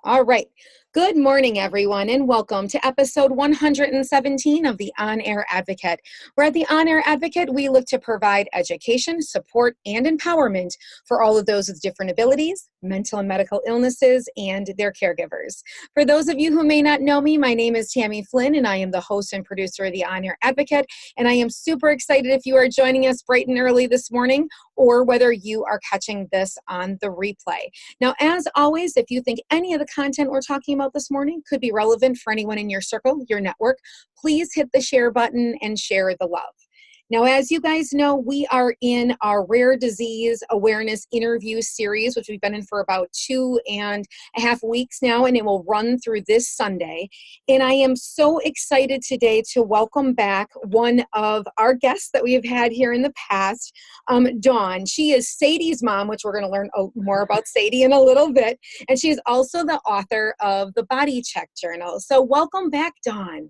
All right. Good morning, everyone, and welcome to episode 117 of the On Air Advocate. Where at the On Air Advocate, we look to provide education, support, and empowerment for all of those with different abilities, mental and medical illnesses, and their caregivers. For those of you who may not know me, my name is Tammy Flynn, and I am the host and producer of the On Air Advocate. And I am super excited if you are joining us bright and early this morning, or whether you are catching this on the replay. Now, as always, if you think any of the content we're talking about this morning could be relevant for anyone in your circle, your network, please hit the share button and share the love. Now, as you guys know, we are in our rare disease awareness interview series, which we've been in for about 2.5 weeks now, and it will run through this Sunday. And I am so excited today to welcome back one of our guests that we have had here in the past, Dawn. She is Sadie's mom, which we're going to learn more about Sadie in a little bit. And she's also the author of the Body Check Journal. So welcome back, Dawn.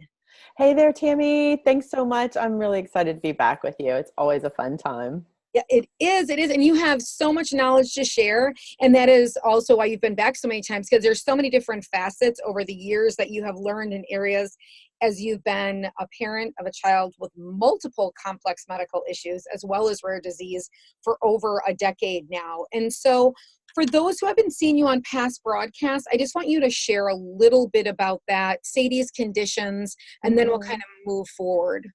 Hey there, Tammy. Thanks so much. I'm really excited to be back with you. It's always a fun time. Yeah, it is. It is. And you have so much knowledge to share. And that is also why you've been back so many times, because there's so many different facets over the years that you have learned in areas as you've been a parent of a child with multiple complex medical issues, as well as rare disease for over a decade now. And so for those who haven't seen you on past broadcasts, I just want you to share a little bit about that, Sadie's conditions, and then we'll kind of move forward.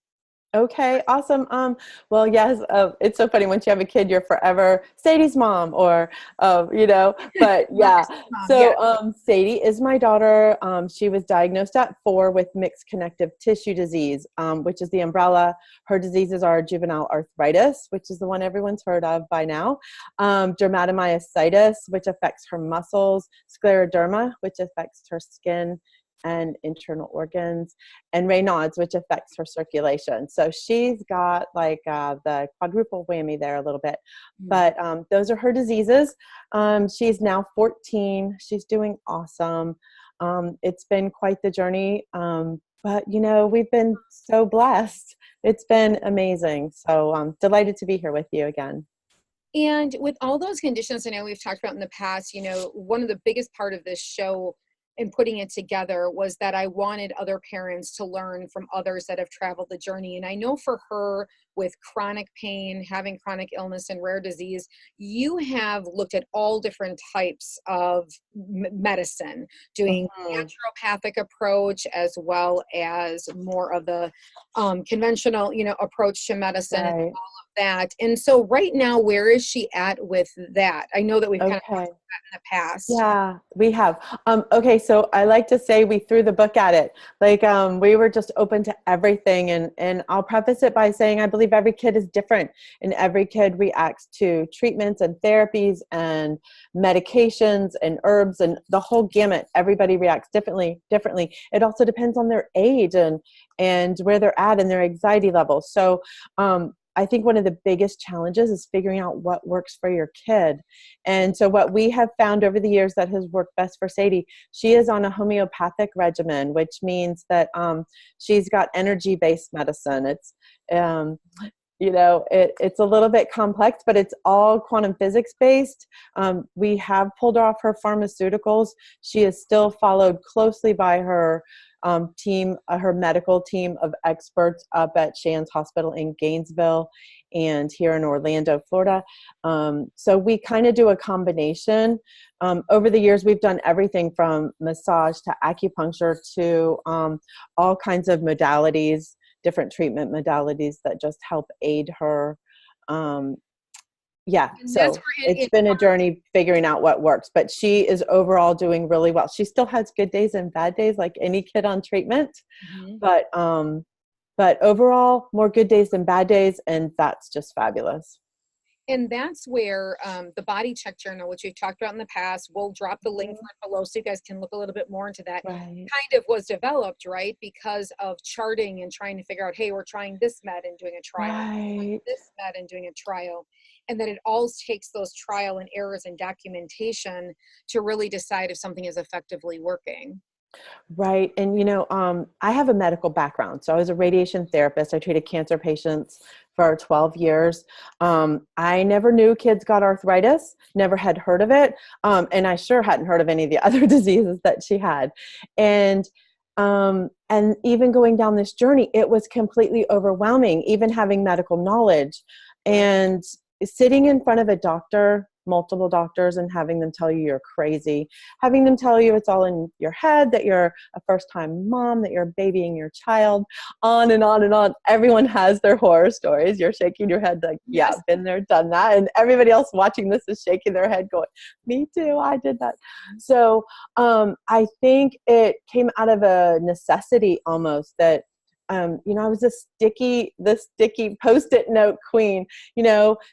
Okay, awesome. Well, yes, it's so funny. Once you have a kid, you're forever Sadie's mom, or, but yeah. So Sadie is my daughter. She was diagnosed at 4 with Mixed Connective Tissue Disease, which is the umbrella. Her diseases are Juvenile Arthritis, which is the one everyone's heard of by now, Dermatomyositis, which affects her muscles, Scleroderma, which affects her skin and internal organs, and Raynaud's, which affects her circulation. So she's got like the quadruple whammy there a little bit, but those are her diseases. She's now 14. She's doing awesome. It's been quite the journey, but we've been so blessed. It's been amazing. So I'm delighted to be here with you again. And with all those conditions I know we've talked about in the past, one of the biggest part of this show and putting it together was that I wanted other parents to learn from others that have traveled the journey. And I know for her, with chronic pain, having chronic illness and rare disease, you have looked at all different types of medicine, doing naturopathic approach as well as more of the conventional, approach to medicine and all of that. And so right now, where is she at with that? I know that we've kind of talked about that in the past. Yeah, we have. Okay, so I like to say we threw the book at it. Like we were just open to everything. And I'll preface it by saying I believe every kid is different, and every kid reacts to treatments and therapies and medications and herbs and the whole gamut. Everybody reacts differently. It also depends on their age and where they're at and their anxiety level. So I think one of the biggest challenges is figuring out what works for your kid. And so what we have found over the years that has worked best for Sadie, she is on a homeopathic regimen, which means that she's got energy-based medicine. It's, it's a little bit complex, but it's all quantum physics based. We have pulled off her pharmaceuticals. She is still followed closely by her team, her medical team of experts up at Shands Hospital in Gainesville and here in Orlando, Florida. So we kind of do a combination. Over the years, we've done everything from massage to acupuncture to all kinds of modalities, different treatment modalities that just help aid her. So it's been a journey figuring out what works, but she is overall doing really well. She still has good days and bad days like any kid on treatment, but overall more good days than bad days, and that's just fabulous. And that's where the Body Check Journal, which we've talked about in the past, we'll drop the link below so you guys can look a little bit more into that, kind of was developed, right? Because of charting and trying to figure out, hey, we're trying this med and doing a trial, this med and doing a trial. And then it all takes those trial and errors and documentation to really decide if something is effectively working. Right. And, I have a medical background. So I was a radiation therapist. I treated cancer patients for 12 years. I never knew kids got arthritis, never had heard of it. And I sure hadn't heard of any of the other diseases that she had. And even going down this journey, it was completely overwhelming, even having medical knowledge and sitting in front of a doctor, multiple doctors, and having them tell you you're crazy, having them tell you it's all in your head, that you're a first-time mom, that you're babying your child, on and on and on. Everyone has their horror stories. You're shaking your head like, yeah, Yes. been there, done that. And everybody else watching this is shaking their head going, me too, I did that. So I think it came out of a necessity almost that I was the sticky Post-it note queen.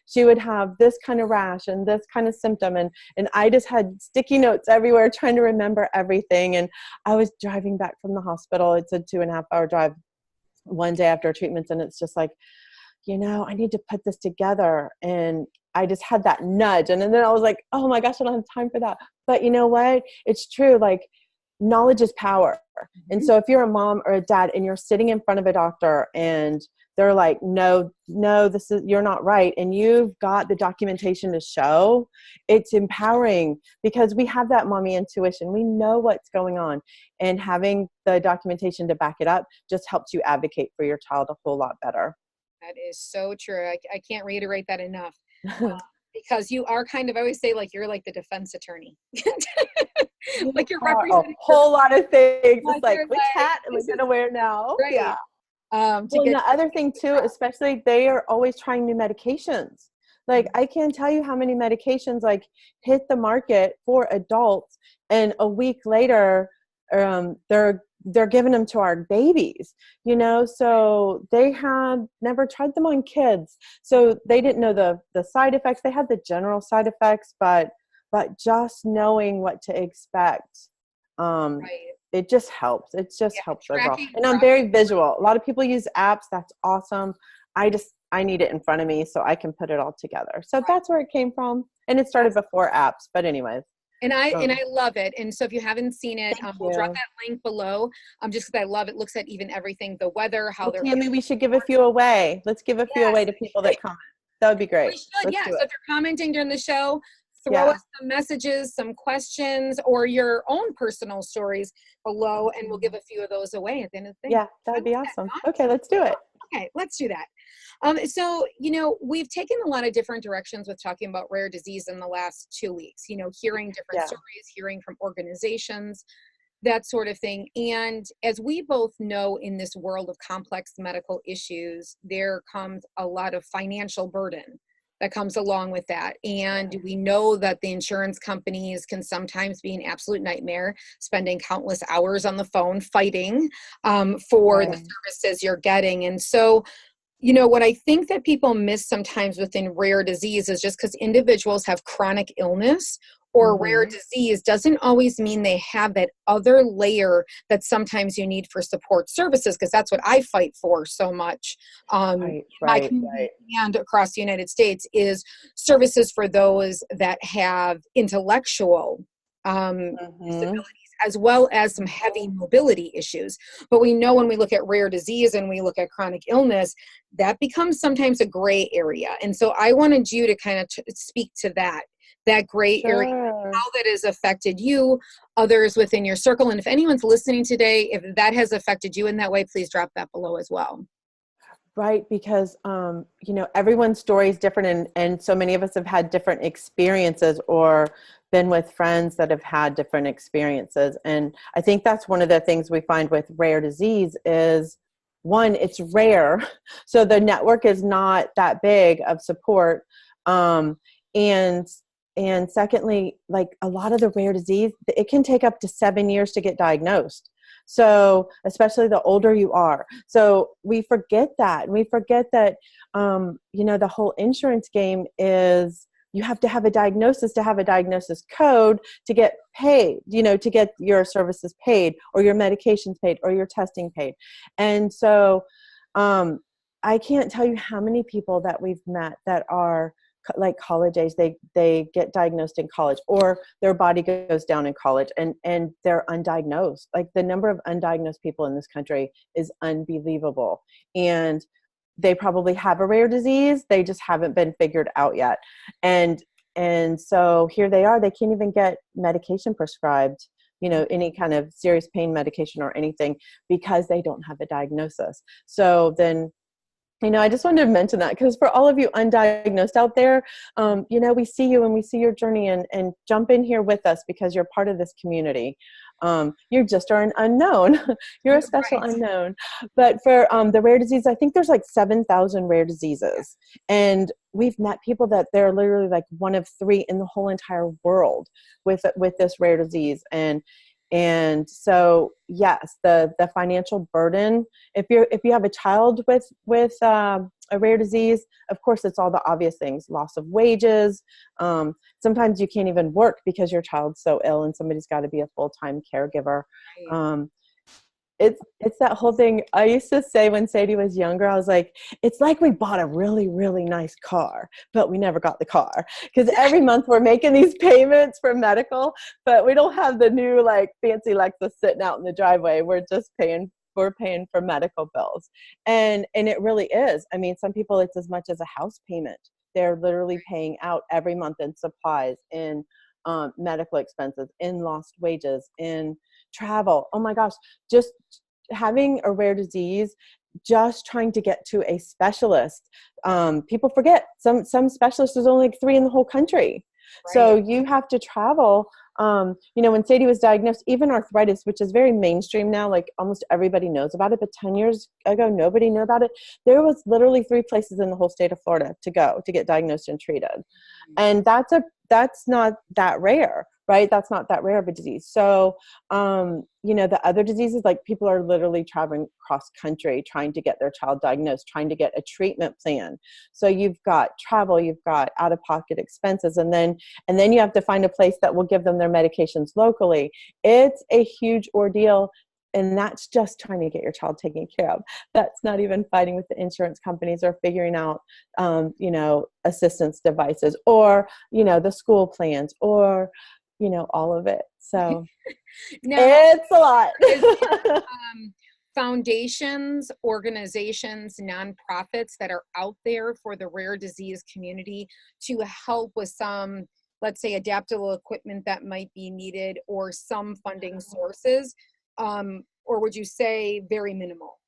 She would have this kind of rash and this kind of symptom. And I just had sticky notes everywhere trying to remember everything. And I was driving back from the hospital. It's a 2.5-hour drive one day after treatments. And it's just like, I need to put this together. And I just had that nudge. And then I was like, oh my gosh, I don't have time for that. But you know what? It's true. Like, knowledge is power. And so if you're a mom or a dad and you're sitting in front of a doctor and they're like, no, you're not right, and you've got the documentation to show, it's empowering because we have that mommy intuition. We know what's going on, and having the documentation to back it up just helps you advocate for your child a whole lot better. That is so true. I can't reiterate that enough. Because you are kind of, I always say, like, you're like the defense attorney. Like, you're representing a whole lot of things. Like, It's like, which hat am I going to wear now? right. Yeah. And the other thing too, especially, they are always trying new medications. Like, I can't tell you how many medications like hit the market for adults, and a week later, they're giving them to our babies, so they had never tried them on kids. So they didn't know the side effects. They had the general side effects, but just knowing what to expect, it just helps. It just helps overall. And I'm very visual. A lot of people use apps. That's awesome. I need it in front of me so I can put it all together. So that's where it came from. And it started before apps, but anyways. And I love it. And so if you haven't seen it, we'll drop that link below. Just because I love it. Looks at even everything, the weather, how they're. Tammy, we should give a few away. Let's give a few away to people that comment. That would be great. We should, yeah. So if you're commenting during the show, throw us some messages, some questions, or your own personal stories below, and we'll give a few of those away at the end of the thing. Yeah, that would be awesome. Okay, let's do it. Okay, let's do that. So, we've taken a lot of different directions with talking about rare disease in the last 2 weeks, hearing different stories, hearing from organizations, that sort of thing. And as we both know, in this world of complex medical issues, there comes a lot of financial burden that comes along with that. And we know that the insurance companies can sometimes be an absolute nightmare, spending countless hours on the phone fighting for the services you're getting. And so, what I think that people miss sometimes within rare disease is just because individuals have chronic illness or rare disease doesn't always mean they have that other layer that sometimes you need for support services, because that's what I fight for so much. My community and across the United States is services for those that have intellectual disabilities, as well as some heavy mobility issues. But we know when we look at rare disease and we look at chronic illness, that becomes sometimes a gray area. And so I wanted you to kind of speak to that gray area, how that has affected you, others within your circle. And if anyone's listening today, if that has affected you in that way, please drop that below as well. Right, because everyone's story is different, and so many of us have had different experiences or been with friends that have had different experiences. And I think that's one of the things we find with rare disease is, one, it's rare, so the network is not that big of support, and secondly, like a lot of the rare disease, it can take up to 7 years to get diagnosed. So especially the older you are. So we forget that. And we forget that, the whole insurance game is you have to have a diagnosis to have a diagnosis code to get paid, to get your services paid or your medications paid or your testing paid. And so I can't tell you how many people that we've met that are like college age, they get diagnosed in college, or their body goes down in college, and they're undiagnosed. Like the number of undiagnosed people in this country is unbelievable. And they probably have a rare disease. They just haven't been figured out yet. And so here they are, they can't even get medication prescribed, any kind of serious pain medication or anything, because they don't have a diagnosis. So then, I just wanted to mention that, because for all of you undiagnosed out there, we see you and we see your journey, and jump in here with us, because you're part of this community. You just are an unknown. You're a special unknown. But for the rare disease, I think there's like 7,000 rare diseases. And we've met people that they're literally like one of 3 in the whole entire world with this rare disease. And so, yes, the financial burden, if you have a child with a rare disease, of course, it's all the obvious things: loss of wages. Sometimes you can't even work because your child's so ill, and somebody's got to be a full-time caregiver. It's that whole thing. I used to say when Sadie was younger, I was like, it's like we bought a really, really nice car, but we never got the car, because every month we're making these payments for medical, but we don't have the new like fancy Lexus sitting out in the driveway. We're paying for medical bills. And it really is. I mean, some people, it's as much as a house payment. They're literally paying out every month in supplies, in medical expenses, in lost wages, in travel. Oh my gosh, just having a rare disease, just trying to get to a specialist. People forget some specialists, there's only like 3 in the whole country. Right. So you have to travel. When Sadie was diagnosed, even arthritis, which is very mainstream now, like almost everybody knows about it, but 10 years ago, nobody knew about it. There was literally 3 places in the whole state of Florida to go to get diagnosed and treated. And that's not that rare, right? That's not that rare of a disease. So, the other diseases, like people are literally traveling cross country, trying to get their child diagnosed, trying to get a treatment plan. So you've got travel, you've got out-of-pocket expenses, and then you have to find a place that will give them their medications locally. It's a huge ordeal. And that's just trying to get your child taken care of. That's not even fighting with the insurance companies or figuring out, assistance devices, or, the school plans, or, all of it. So now, it's a lot. Foundations, organizations, nonprofits that are out there for the rare disease community to help with some, let's say, adaptable equipment that might be needed, or some funding sources? Or would you say very minimal?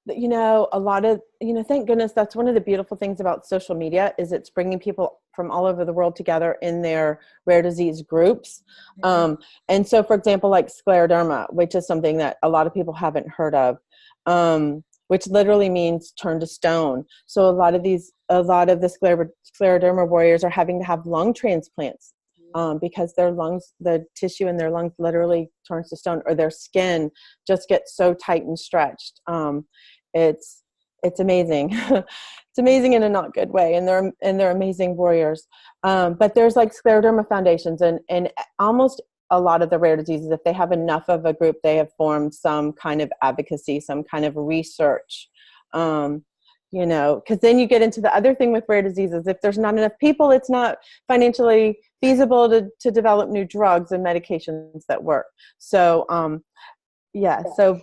A lot of, thank goodness, that's one of the beautiful things about social media, is it's bringing people from all over the world together in their rare disease groups. Mm-hmm. And so, for example, like Scleroderma, which is something that a lot of people haven't heard of, which literally means turn to stone. So a lot of the Scleroderma warriors are having to have lung transplants. Because their lungs, the tissue in their lungs literally turns to stone, or their skin just gets so tight and stretched. It's amazing. It's amazing in a not good way. And they're amazing warriors. But there's like Scleroderma foundations, and almost a lot of the rare diseases, if they have enough of a group, they have formed some kind of advocacy, some kind of research. Because then you get into the other thing with rare diseases. If there's not enough people, it's not financially feasible to develop new drugs and medications that work. So,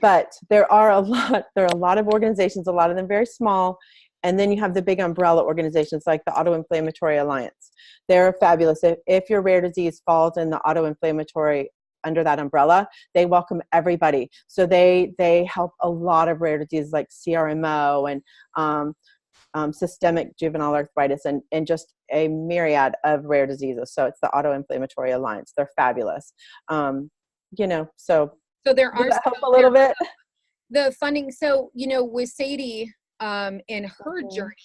but there are a lot of organizations, a lot of them very small. And then you have the big umbrella organizations like the Auto-Inflammatory Alliance. They're fabulous. If your rare disease falls in the auto-inflammatory under that umbrella, they welcome everybody. So they help a lot of rare diseases like CRMO and systemic juvenile arthritis, and just a myriad of rare diseases. So it's the Auto-Inflammatory Alliance. They're fabulous. So there are help a little bit. The funding. So, with Sadie, in her journey,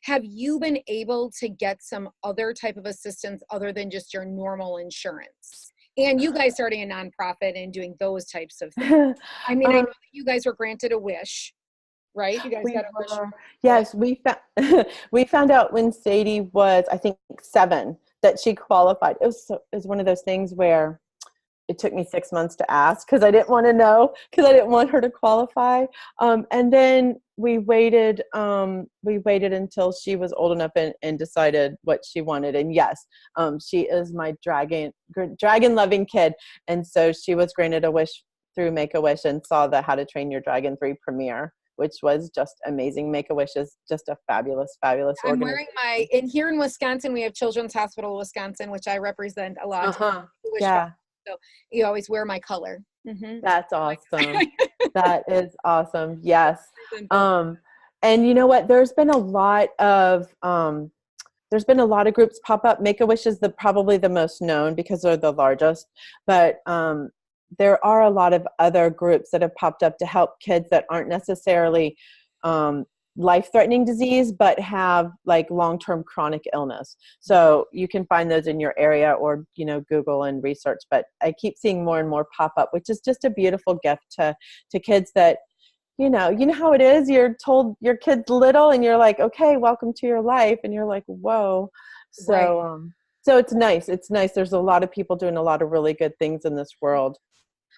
have you been able to get some other type of assistance other than just your normal insurance? And you guys starting a nonprofit and doing those types of things. I mean, I know that you guys were granted a wish, right? You guys got a wish. Yes, we found out when Sadie was, I think, 7, that she qualified. It was one of those things where it took me 6 months to ask because I didn't want to know, because I didn't want her to qualify. And then we waited until she was old enough and decided what she wanted. And yes, she is my dragon loving kid. And so she was granted a wish through Make-A-Wish and saw the How to Train Your Dragon 3 premiere, which was just amazing. Make-A-Wish is just a fabulous I'm wearing here in Wisconsin, we have Children's Hospital Wisconsin, which I represent a lot. Yeah. So you always wear my color. Mm-hmm. That's awesome. That is awesome. Yes. And you know what? There's been a lot of groups pop up. Make-A-Wish is probably the most known because they're the largest, but there are a lot of other groups that have popped up to help kids that aren't necessarily life-threatening disease, but have like long-term chronic illness. So you can find those in your area, or, Google and research. But I keep seeing more and more pop up, which is just a beautiful gift to kids that, you know how it is. You're told your kid's little and you're like, okay, welcome to your life. And you're like, whoa. So, right. So it's nice. It's nice. There's a lot of people doing a lot of really good things in this world.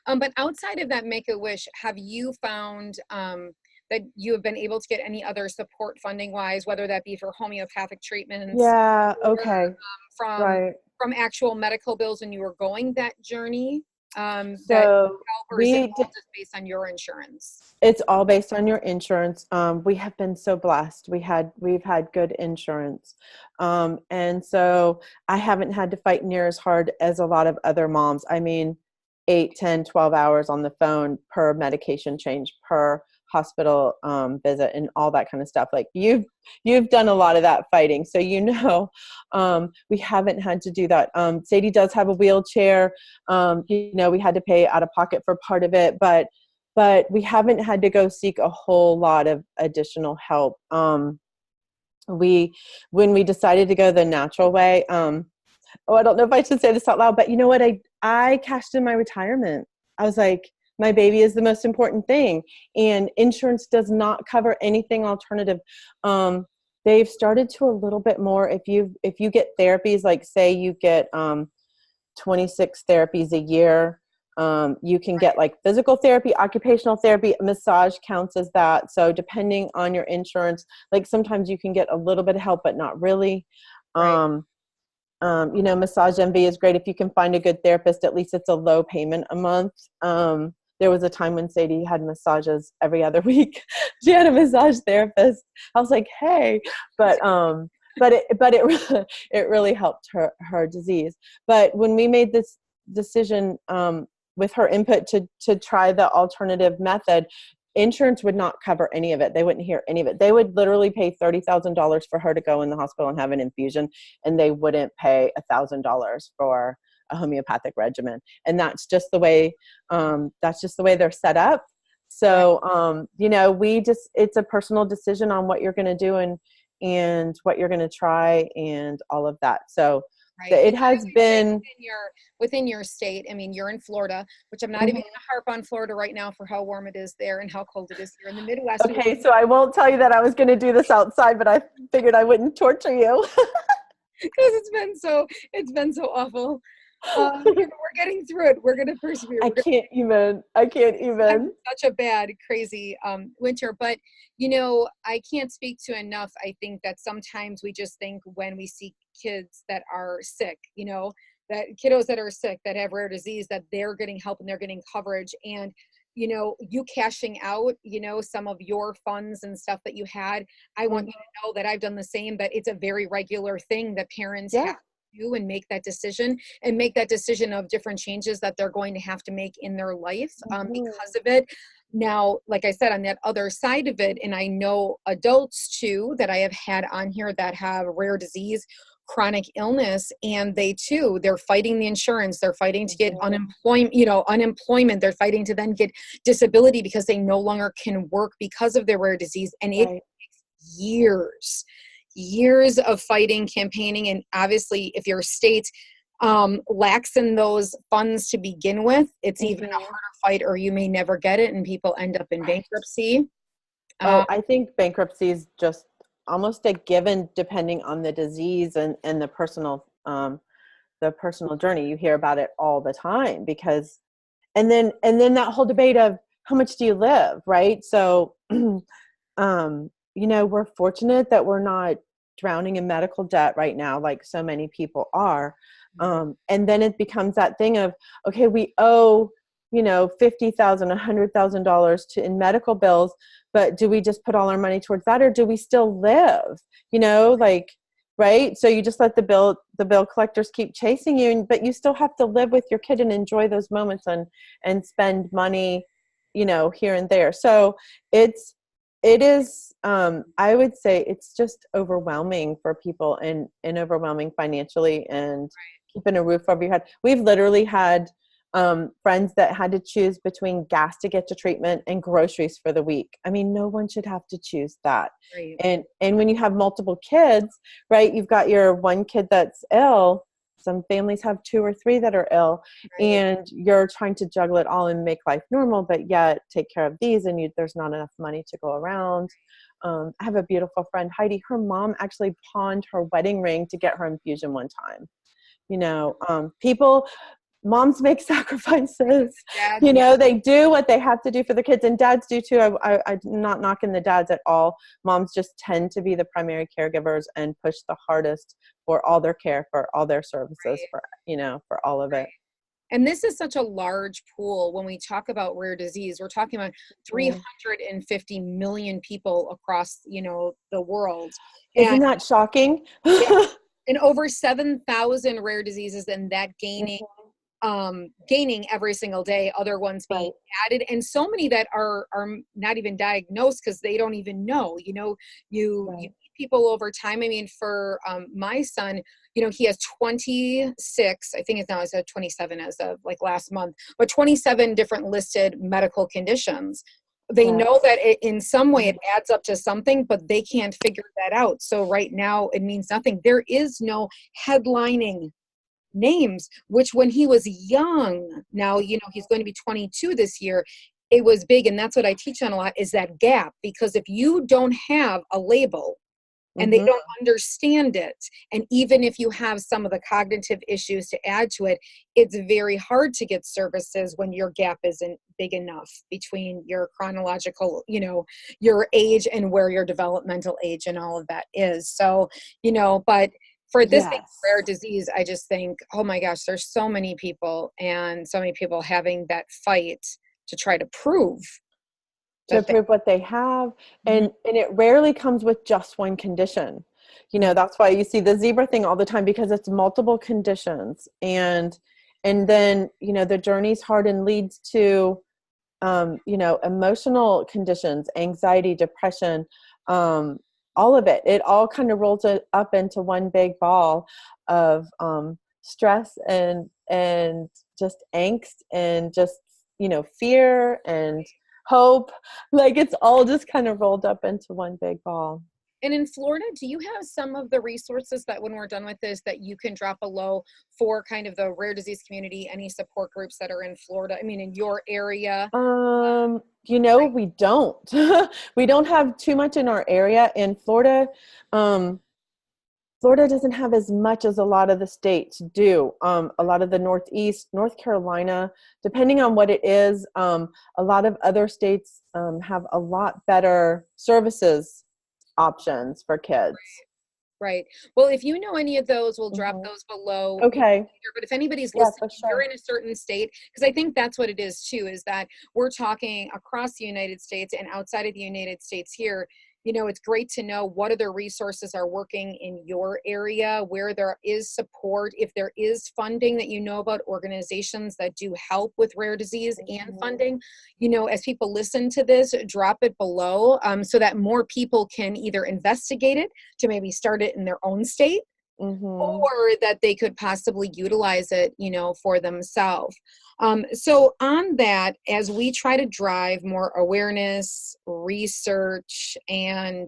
But outside of that Make-A-Wish, have you found that you have been able to get any other support funding wise, whether that be for homeopathic treatments? Yeah. Okay. From actual medical bills when you were going that journey? So just based on your insurance? It's all based on your insurance. We have been so blessed. We've had good insurance. And so I haven't had to fight near as hard as a lot of other moms. I mean, 8, 10, 12 hours on the phone per medication change, per hospital visit, and all that kind of stuff. Like you've done a lot of that fighting. So, we haven't had to do that. Sadie does have a wheelchair. We had to pay out of pocket for part of it, but we haven't had to go seek a whole lot of additional help. When we decided to go the natural way, I don't know if I should say this out loud, but you know what? I cashed in my retirement. I was like, my baby is the most important thing, and insurance does not cover anything alternative. They've started to a little bit more. If you get therapies, like say you get 26 therapies a year, you can get like physical therapy, occupational therapy, massage counts as that. So depending on your insurance, like sometimes you can get a little bit of help, but not really. Right. Massage Envy is great if you can find a good therapist. At least it's a low payment a month. There was a time when Sadie had massages every other week. She had a massage therapist. I was like, hey, but it really helped her disease. But when we made this decision with her input to try the alternative method, insurance would not cover any of it. They wouldn't hear any of it. They would literally pay $30,000 for her to go in the hospital and have an infusion, and they wouldn't pay $1,000 for a homeopathic regimen. And that's just the way they're set up. So, it's a personal decision on what you're going to do and what you're going to try and all of that. So right. It has been within your state. I mean, you're in Florida, which I'm not even going to harp on Florida right now for how warm it is there and how cold it is here in the Midwest. Okay, so I won't tell you that I was going to do this outside, but I figured I wouldn't torture you. Because it's been so awful. We're getting through it. We're going to persevere. I can't even. Such a bad, crazy winter. But, I can't speak to enough. I think that sometimes we just think when we see kids that are sick, that kiddos that are sick, that have rare disease, that they're getting help and they're getting coverage. And, you cashing out, some of your funds and stuff that you had. I want you to know that I've done the same, but it's a very regular thing that parents have do and make that decision of different changes that they're going to have to make in their life because of it. Now, like I said, on that other side of it, and I know adults too that I have had on here that have rare disease, chronic illness, and they're fighting the insurance, they're fighting to get unemployment, they're fighting to then get disability because they no longer can work because of their rare disease, and it takes years of fighting, campaigning, and obviously if your state lacks in those funds to begin with, it's even a harder fight, or you may never get it and people end up in bankruptcy. I think bankruptcy is just almost a given depending on the disease and the personal the personal journey. You hear about it all the time because, and then that whole debate of how much do you live, right? So, we're fortunate that we're not drowning in medical debt right now, like so many people are. And then it becomes that thing of, okay, we owe, $50,000, $100,000 in medical bills, but do we just put all our money towards that, or do we still live? Right? So you just let the bill collectors keep chasing you, but you still have to live with your kid and enjoy those moments and spend money, here and there. So it is, I would say it's just overwhelming for people and overwhelming financially, and keeping a roof over your head. We've literally had friends that had to choose between gas to get to treatment and groceries for the week. I mean, no one should have to choose that. Right. And when you have multiple kids, right, you've got your one kid that's ill. Some families have 2 or 3 that are ill, and you're trying to juggle it all and make life normal, but yet take care of these, and there's not enough money to go around. I have a beautiful friend, Heidi. Her mom actually pawned her wedding ring to get her infusion one time. Moms make sacrifices. They do what they have to do for the kids, and dads do too. I'm not knocking the dads at all. Moms just tend to be the primary caregivers and push the hardest for all their care, for all their services, for all of it. And this is such a large pool. When we talk about rare disease, we're talking about 350 million people across, the world. Isn't that shocking? And over 7,000 rare diseases, and that gaining every single day, other ones being added, and so many that are not even diagnosed because they don't even know. You meet people over time. I mean, for my son, he has 26, I think it's now, it's at 27 as of like last month, but 27 different listed medical conditions. They know that in some way it adds up to something, but they can't figure that out. So right now it means nothing. There is no headlining names, which when he was young, now, he's going to be 22 this year, it was big. And that's what I teach on a lot, is that gap. Because if you don't have a label and they don't understand it, and even if you have some of the cognitive issues to add to it, it's very hard to get services when your gap isn't big enough between your chronological, your age and where your developmental age and all of that is. So, but for this being rare disease, I just think, oh my gosh, there's so many people, and so many people having that fight to try to prove what they have. And it rarely comes with just one condition. That's why you see the zebra thing all the time, because it's multiple conditions. And then, the journey's hard and leads to, emotional conditions, anxiety, depression, all of it. It all kind of rolls it up into one big ball of stress and just angst and just, fear and hope. Like, it's all just kind of rolled up into one big ball. And in Florida, do you have some of the resources that when we're done with this, that you can drop below for kind of the rare disease community, any support groups that are in Florida? I mean, in your area? We don't. We don't have too much in our area. In Florida, Florida doesn't have as much as a lot of the states do. A lot of the Northeast, North Carolina, depending on what it is, a lot of other states have a lot better services options for kids. Right. Well, if you know any of those, we'll drop those below. Okay. But if anybody's listening, you're in a certain state, because I think that's what it is too, is that we're talking across the United States and outside of the United States here. It's great to know what other resources are working in your area, where there is support, if there is funding that about, organizations that do help with rare disease and funding. As people listen to this, drop it below so that more people can either investigate it to maybe start it in their own state, or that they could possibly utilize it, for themselves. So on that, as we try to drive more awareness, research, and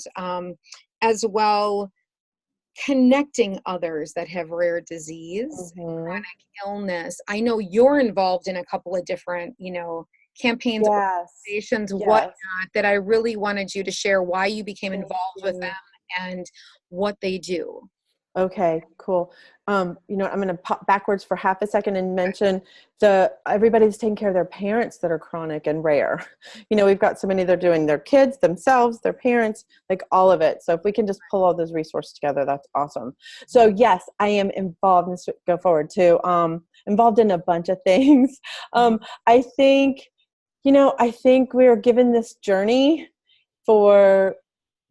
as well connecting others that have rare disease, chronic illness. I know you're involved in a couple of different, campaigns, organizations, whatnot, that I really wanted you to share why you became involved with them and what they do. Okay, cool. I'm going to pop backwards for half a second and mention everybody's taking care of their parents that are chronic and rare. We've got so many that are doing their kids, themselves, their parents, like all of it. So if we can just pull all those resources together, that's awesome. So yes, I am involved, and go forward too, involved in a bunch of things. I think, I think we are given this journey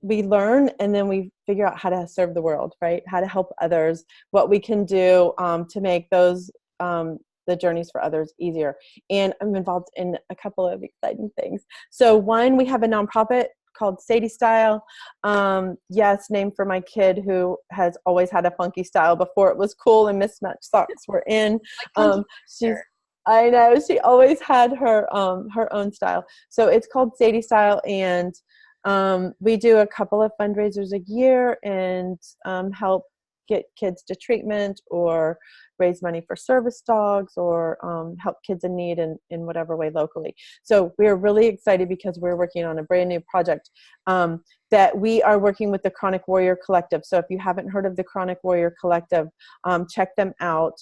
we learn and then we figure out how to serve the world, right? How to help others, what we can do to make those the journeys for others easier. And I'm involved in a couple of exciting things. So one, we have a nonprofit called Sadies Style. Yes, named for my kid who has always had a funky style before it was cool and mismatched socks were in. I know, she always had her own style. So it's called Sadie Style, and we do a couple of fundraisers a year and help get kids to treatment or raise money for service dogs or help kids in need in whatever way locally. So we're really excited because we're working on a brand new project that we are working with the Chronic Warrior Collective. So if you haven't heard of the Chronic Warrior Collective, check them out.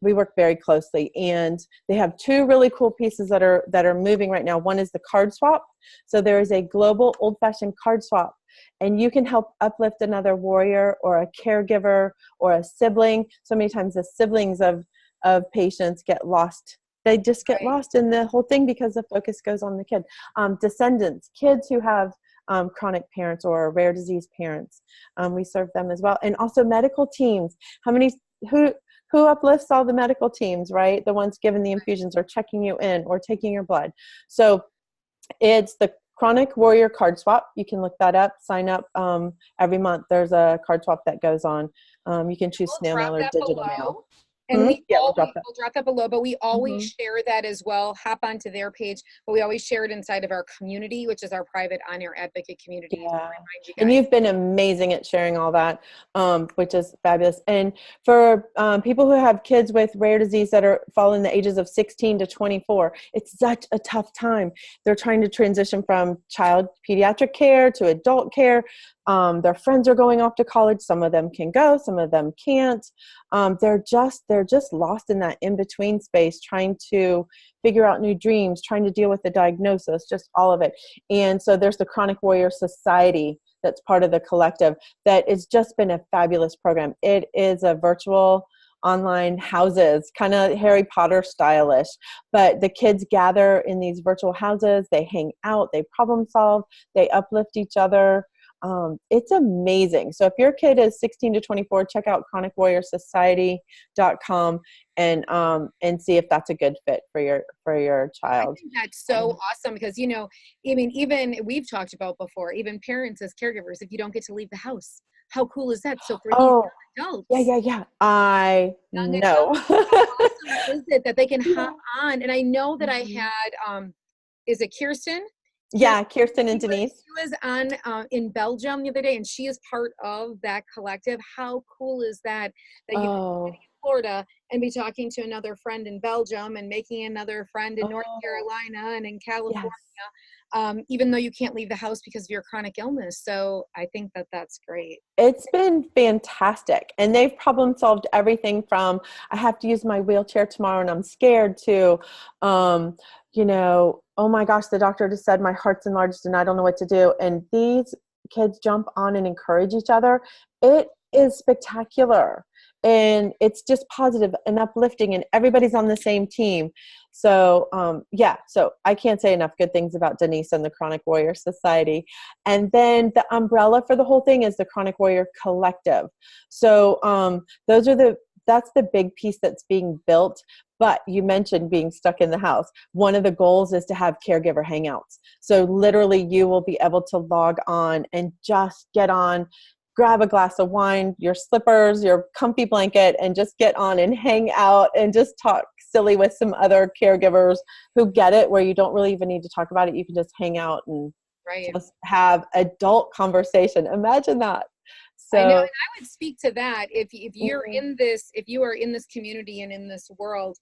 We work very closely, and they have two really cool pieces that are moving right now. One is the card swap. So there is a global old-fashioned card swap, and you can help uplift another warrior or a caregiver or a sibling. So many times the siblings of patients get lost. They just get lost in the whole thing because the focus goes on the kid. Descendants, kids who have chronic parents or rare disease parents, we serve them as well. And also medical teams. Who uplifts all the medical teams, right? The ones giving the infusions or checking you in or taking your blood. So it's the Chronic Warrior Card Swap. You can look that up, sign up. Every month there's a card swap that goes on. You can choose snail mail or digital mail. And we'll drop that below, but we always share that as well. Hop onto their page, but we always share it inside of our community, which is our private on-air advocate community. Yeah. And you've been amazing at sharing all that, which is fabulous. And for people who have kids with rare disease that fall in the ages of 16 to 24, it's such a tough time. They're trying to transition from child pediatric care to adult care. Their friends are going off to college. Some of them can go, some of them can't. They're just lost in that in-between space, trying to figure out new dreams, trying to deal with the diagnosis, just all of it. And so there's the Chronic Warrior Society that's part of the collective that has just been a fabulous program. It is a virtual online houses, kind of Harry Potter stylish, but the kids gather in these virtual houses, they hang out, they problem solve, they uplift each other. It's amazing. So if your kid is 16 to 24, check out chronicwarriorsociety.com and see if that's a good fit for your child. I think that's so awesome because, even we've talked about before, even parents as caregivers, if you don't get to leave the house, how cool is that? So for these young adults. Yeah. I know. How awesome is it that they can hop on? And I know that I had, is it Kirsten? Yeah, Kirsten and Denise. She was on in Belgium the other day, and she is part of that collective. How cool is that you can be in Florida and be talking to another friend in Belgium and making another friend in North Carolina and in California, even though you can't leave the house because of your chronic illness. So I think that that's great. It's been fantastic. And they've problem solved everything from, I have to use my wheelchair tomorrow and I'm scared, to, oh my gosh, the doctor just said my heart's enlarged and I don't know what to do. And these kids jump on and encourage each other. It is spectacular. And it's just positive and uplifting, and everybody's on the same team. So, so I can't say enough good things about Denise and the Chronic Warrior Society. And then the umbrella for the whole thing is the Chronic Warrior Collective. So that's the big piece that's being built. But you mentioned being stuck in the house. One of the goals is to have caregiver hangouts. So literally you will be able to log on and just get on, grab a glass of wine, your slippers, your comfy blanket, and just get on and hang out and just talk silly with some other caregivers who get it, where you don't really even need to talk about it. You can just hang out and just have adult conversation. Imagine that. So, I know, and I would speak to that. If you're in this, if you are in this community and in this world,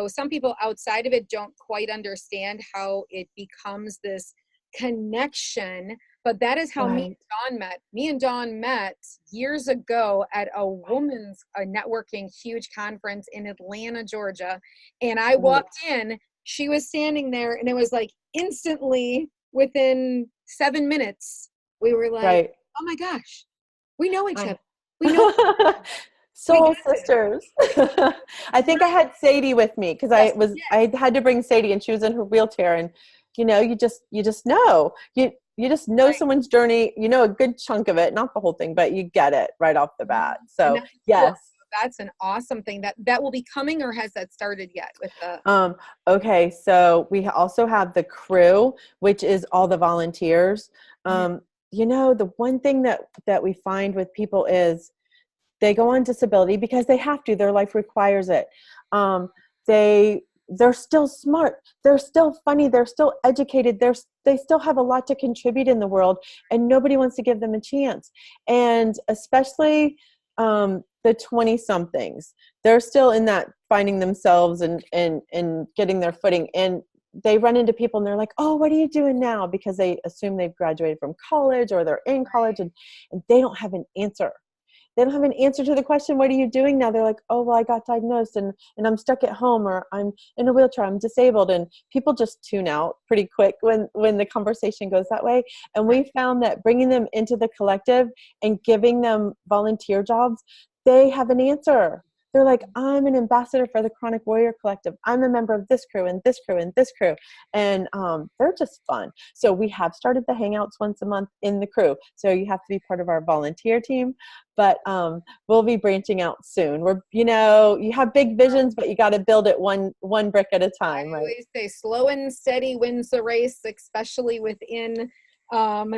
some people outside of it don't quite understand how it becomes this connection. But that is how me and Dawn met. Me and Dawn met years ago at a women's networking huge conference in Atlanta, Georgia. And I walked in, she was standing there, and it was like instantly within 7 minutes, we were like, oh my gosh, we know each other. We know soul sisters. I think I had Sadie with me because I had to bring Sadie, and she was in her wheelchair, and you know, you just know. You just know someone's journey, you know, a good chunk of it, not the whole thing, but you get it right off the bat. So yes. Cool. That's an awesome thing. That will be coming, or has that started yet with the okay, so we also have the crew, which is all the volunteers. You know, the one thing that we find with people is they go on disability because they have to, their life requires it. They're still smart. They're still funny. They're still educated. They still have a lot to contribute in the world, and nobody wants to give them a chance. And especially the 20-somethings, they're still in that finding themselves and getting their footing. And they run into people and they're like, oh, what are you doing now? Because they assume they've graduated from college or they're in college, and they don't have an answer. They don't have an answer to the question, what are you doing now? They're like, oh, well, I got diagnosed and I'm stuck at home, or I'm in a wheelchair, I'm disabled. And people just tune out pretty quick when the conversation goes that way. And we found that bringing them into the collective and giving them volunteer jobs, they have an answer. They're like, I'm an ambassador for the Chronic Warrior Collective. I'm a member of this crew and this crew and this crew. And they're just fun. So we have started the hangouts once a month in the crew. So you have to be part of our volunteer team. But we'll be branching out soon. You have big visions, but you got to build it one brick at a time. I always say slow and steady wins the race, especially within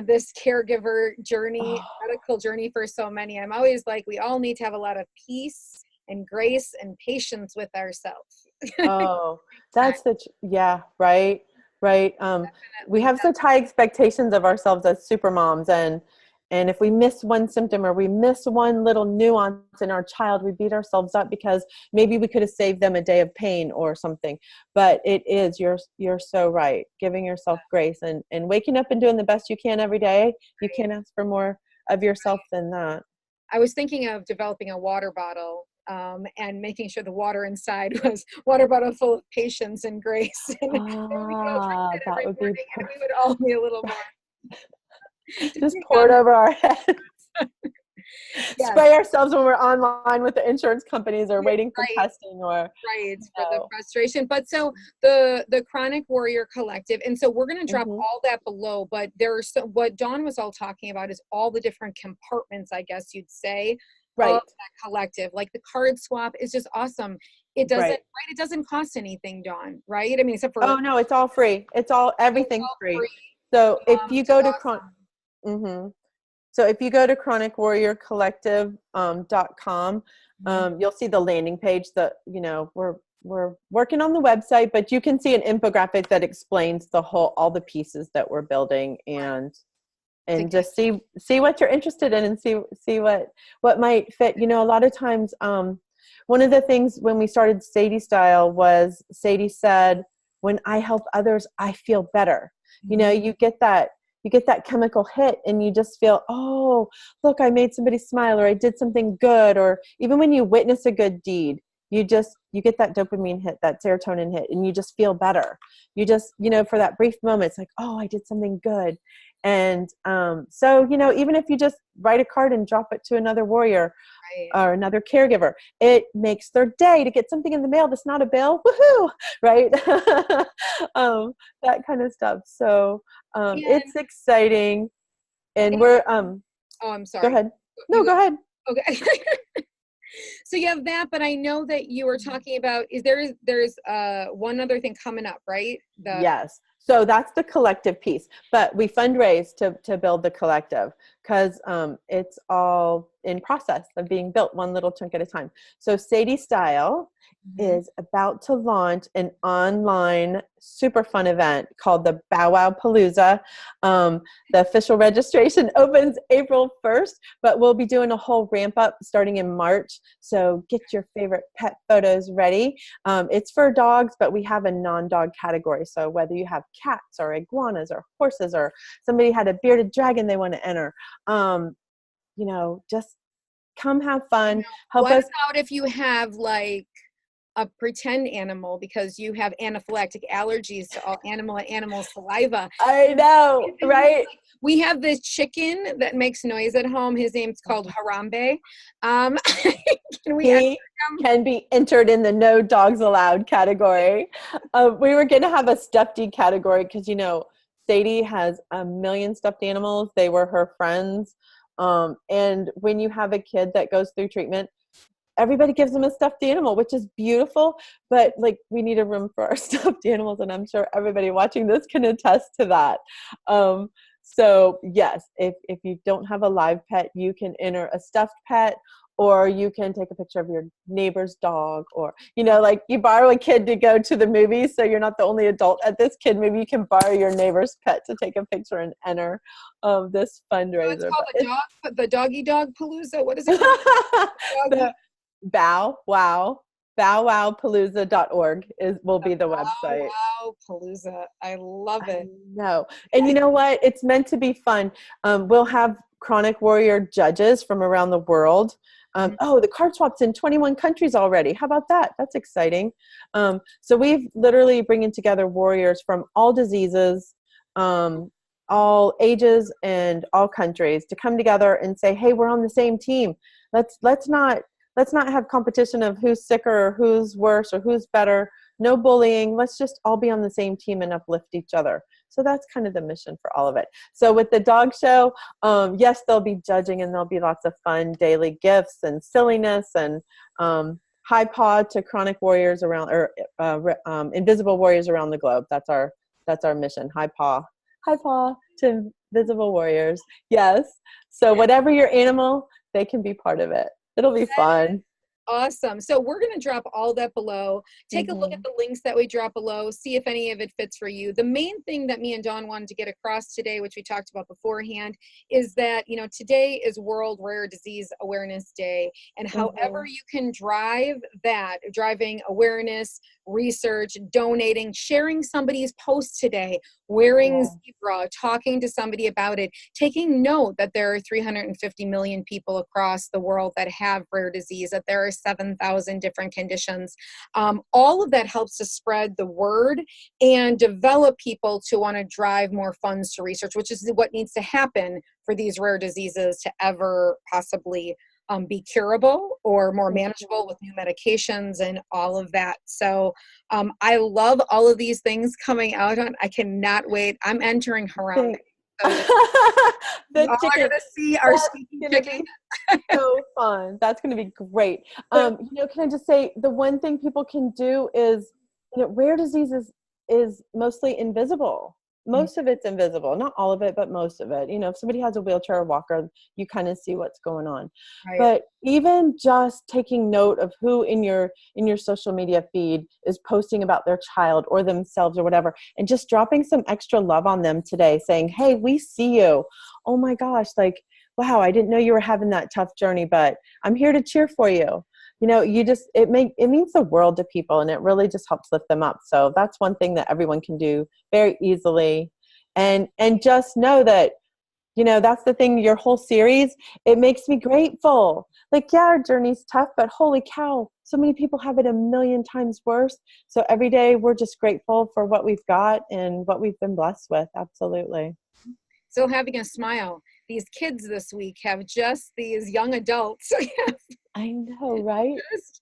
this caregiver journey, medical journey for so many. I'm always like, we all need to have a lot of peace and grace and patience with ourselves. Oh, that's right. We have such high expectations of ourselves as super moms, and if we miss one symptom or we miss one little nuance in our child, we beat ourselves up because maybe we could have saved them a day of pain or something. But it is, you're so right, giving yourself grace and waking up and doing the best you can every day. You can't ask for more of yourself than that. I was thinking of developing a water bottle and making sure the water inside was water bottle full of patience and grace. And we would all be a little more. Just pour it over our heads. Spray ourselves when we're online with the insurance companies or waiting for testing or for the frustration. But so the Chronic Warrior Collective, and so we're going to drop all that below, but there's what Dawn was all talking about is all the different compartments, I guess you'd say, of that collective. Like the card swap is just awesome. It doesn't it doesn't cost anything, Dawn, right? I mean, except for no, it's all free. Everything's free. So if you go to So if you go to chronicwarriorcollective.com, you'll see the landing page that, we're working on the website, but you can see an infographic that explains all the pieces that we're building and just see what you're interested in and see what might fit. A lot of times, one of the things when we started Sadies Style was Sadie said, when I help others, I feel better. You get that chemical hit and you just feel, oh, look, I made somebody smile, or I did something good. Or even when you witness a good deed, you get that dopamine hit, that serotonin hit, and you just feel better. You just, for that brief moment, it's like, oh, I did something good. And so, even if you just write a card and drop it to another warrior or another caregiver, it makes their day to get something in the mail that's not a bill. Woohoo! Right? That kind of stuff. So it's exciting. And we're oh, I'm sorry. Go ahead. No, go ahead. Okay. So you have that, but I know that you were talking about, there's one other thing coming up, right? Yes. So that's the collective piece, but we fundraise to build the collective, because it's all in process of being built one little chunk at a time. So Sadies Style is about to launch an online super fun event called the Bow Wow Palooza. The official registration opens April 1st, but we'll be doing a whole ramp up starting in March. So get your favorite pet photos ready. It's for dogs, but we have a non-dog category. So whether you have cats or iguanas or horses, or somebody had a bearded dragon they want to enter, just come have fun. What about if you have like a pretend animal because you have anaphylactic allergies to all animal saliva? I know, right? We have this chicken that makes noise at home. His name's called Harambe. He can be entered in the no dogs allowed category. We were going to have a stuffed category because, Sadie has a million stuffed animals. They were her friends. And when you have a kid that goes through treatment, everybody gives them a stuffed animal, which is beautiful, but like we need a room for our stuffed animals. And I'm sure everybody watching this can attest to that. So yes, if you don't have a live pet, you can enter a stuffed pet, or you can take a picture of your neighbor's dog, or, like you borrow a kid to go to the movies. So you're not the only adult at this kid. Maybe you can borrow your neighbor's pet to take a picture and enter this fundraiser. So it's called the Doggy Dog Palooza. What is it called? bowwowpalooza.org will be the website. Wow Palooza. I love it. No. And you know what? It's meant to be fun. We'll have chronic warrior judges from around the world. The card swap's in 21 countries already. How about that? That's exciting. So we've literally bringing together warriors from all diseases, all ages, and all countries to come together and say, hey, we're on the same team. Let's not have competition of who's sicker or who's worse or who's better. No bullying. Let's just all be on the same team and uplift each other. So that's kind of the mission for all of it. So with the dog show, yes, they'll be judging, and there'll be lots of fun daily gifts and silliness, and high paw to chronic warriors around, or invisible warriors around the globe. That's our mission. High paw to invisible warriors. Yes. So whatever your animal, they can be part of it. It'll be fun. Awesome. So we're going to drop all that below. Take a look at the links that we drop below. See if any of it fits for you. The main thing that me and Dawn wanted to get across today, which we talked about beforehand, is that, today is World Rare Disease Awareness Day. And however you can driving awareness, research, donating, sharing somebody's post today, wearing zebra, talking to somebody about it, taking note that there are 350 million people across the world that have rare disease, that there are 7,000 different conditions. All of that helps to spread the word and develop people to want to drive more funds to research, which is what needs to happen for these rare diseases to ever possibly be curable or more manageable with new medications and all of that. So I love all of these things coming out on. I cannot wait. I'm entering Harambe. So the chicken. Are going to see our speaking chicken. So fun. That's going to be great. Can I just say, the one thing people can do is, rare diseases is mostly invisible. Most of it's invisible, not all of it, but most of it. If somebody has a wheelchair or walker, you kind of see what's going on. Right. But even just taking note of who in your social media feed is posting about their child or themselves or whatever, and just dropping some extra love on them today, saying, hey, we see you. Oh my gosh, wow, I didn't know you were having that tough journey, but I'm here to cheer for you. It means the world to people, and it really just helps lift them up. So that's one thing that everyone can do very easily. And just know that, that's the thing, your whole series, it makes me grateful. Our journey's tough, but holy cow, so many people have it a million times worse. So every day we're just grateful for what we've got and what we've been blessed with. Absolutely. So having a smile. These kids this week have just these young adults. I know, right? Just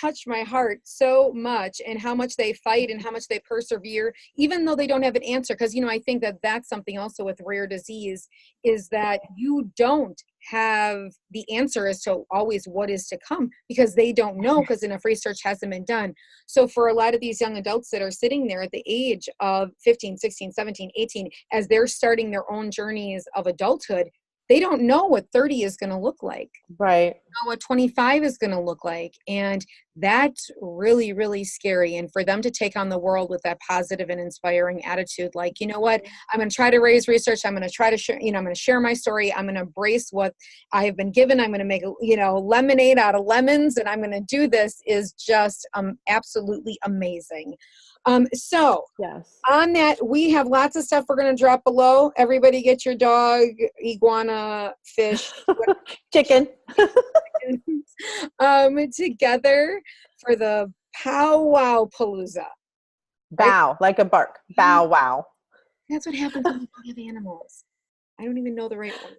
touched my heart so much, and how much they fight and how much they persevere, even though they don't have an answer. Because, I think that that's something also with rare disease, is that you don't have the answer as to always what is to come, because they don't know, because enough research hasn't been done. So for a lot of these young adults that are sitting there at the age of 15, 16, 17, 18, as they're starting their own journeys of adulthood, they don't know what 30 is going to look like. Right. Know what 25 is going to look like. And that's really, really scary. And for them to take on the world with that positive and inspiring attitude, like, you know what, I'm going to try to raise research. I'm going to try to share, I'm going to share my story. I'm going to embrace what I have been given. I'm going to make, lemonade out of lemons, and I'm going to do this is just absolutely amazing. So yes, on that, we have lots of stuff we're going to drop below. Everybody get your dog, iguana, fish, chicken together for the powwow palooza. Bow, right? Like a bark. Bow wow. That's what happens when you have animals. I don't even know the right word.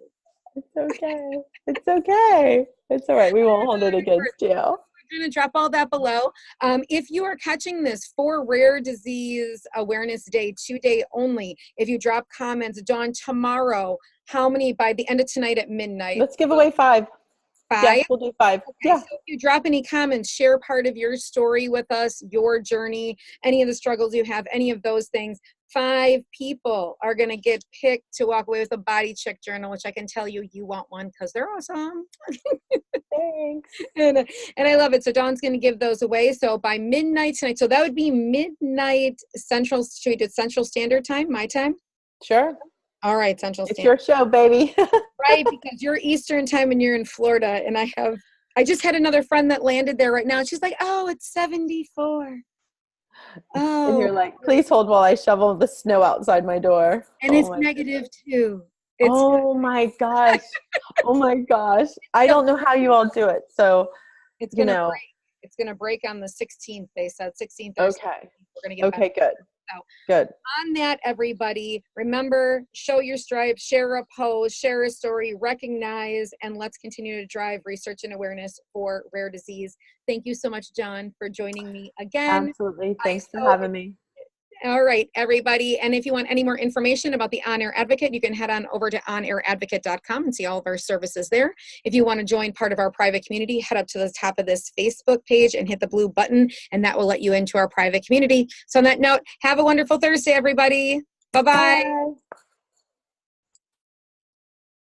It's okay. It's okay. It's all right. We won't hold it against you. We're going to drop all that below. If you are catching this for Rare Disease Awareness Day, 2-day only, if you drop comments, Dawn, tomorrow, how many by the end of tonight at midnight? Let's give away 5. 5? Yes, we'll do 5. Okay, yeah. So if you drop any comments, share part of your story with us, your journey, any of the struggles you have, any of those things. 5 people are going to get picked to walk away with a body check journal, which I can tell you want one because they're awesome. Thanks. And I love it. So Dawn's going to give those away. So by midnight tonight, so that would be midnight Central, should we do Central Standard Time, my time? Sure. All right, Central Standard. It's your show, baby. Right, because you're Eastern Time and you're in Florida. And I just had another friend that landed there right now. And she's like, oh, it's 74. Oh. And you're like, please hold while I shovel the snow outside my door. And it's -2. Oh my gosh. Oh my gosh. I don't know how you all do it. So, it's going to break. It's going to break on the 16th. They said 16th. Okay. We're going to get okay, good. So good. On that, everybody, remember, show your stripes, share a post, share a story, recognize, and let's continue to drive research and awareness for rare disease. Thank you so much, John, for joining me again. Absolutely. Thanks for having me. All right, everybody. And if you want any more information about the On Air Advocate, you can head on over to onairadvocate.com and see all of our services there. If you want to join part of our private community, head up to the top of this Facebook page and hit the blue button, and that will let you into our private community. So on that note, have a wonderful Thursday, everybody. Bye-bye. Bye.